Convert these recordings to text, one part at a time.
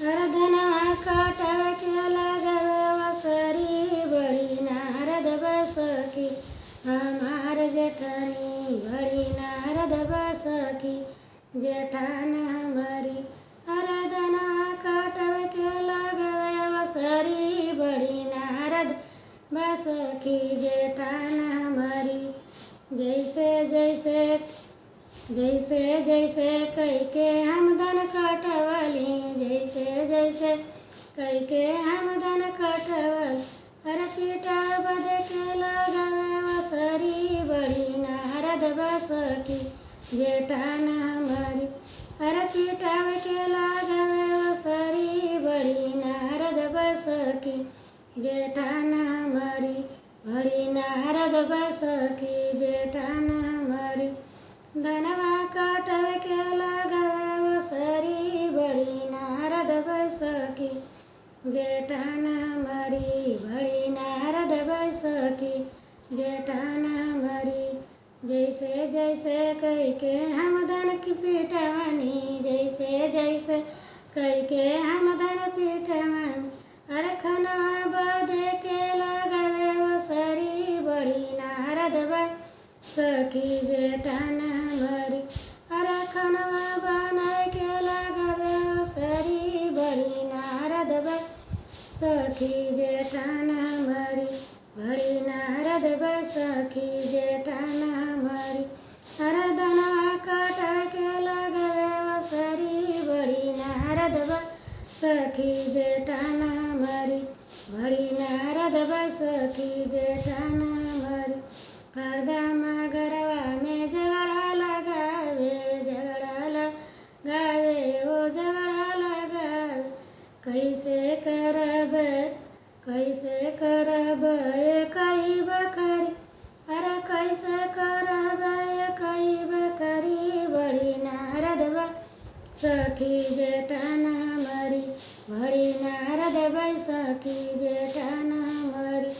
अरधनवा काटव के लगवे वसरी बड़ी नारद बसकी हमार जेठनी बड़ी नारद बसकी जेठान हमारी। अरधनवा काटव के लगवे वसरी बड़ी नारद बसकी जेठान हमारी। जैसे जैसे जैसे जैसे कई के हम धन कटवली जैसे जैसे कई के हम धन कटवल। अरे पीटा बद के लगवे वसरी बड़ी नारद बसकी जेठान हमारी। अरे पीटा के लगवे वसरी बड़ी नारद बसकी जेठान हमारी बड़ी नारद बसकी जेठान हमारी। धनवा काटव के लगवे वसरी बड़ी नारद बसकी जेठान हमारी बड़ी नारद बसकी जेठान हमारी। जैसे जैसे कई के हम धन की पीठवानी जैसे जैसे कई के हम धन पीठवानी। अरखनवा बदे के लगवे वसरी बड़ी नारद बसकी जेठान हमारी। अरखनवा बनाए के लगवे वसरी बड़ी नारद बसकी जेठान हमारी बड़ी नारद बसकी जेठान हमारी। अरधनवा काट के लगवे वसरी बड़ी नारद बसकी जेठान हमारी बड़ी नारद बसकी जेठान हमारी। हरदम गरवा में झगड़ा लगावे ओ झगड़ा लगावे। कैसे करब कई बकरी अरे कैसे करब कई बकरी बड़ी नारद बसकी जेठान हमारी बड़ी नारद बसकी जेठान हमारी।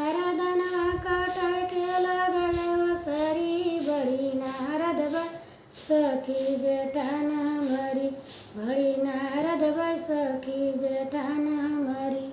अरधनवा काट के लगवे वसरी बड़ी नारद बसकी जेठान हमारी बड़ी नारद बसकी जेठान हमारी।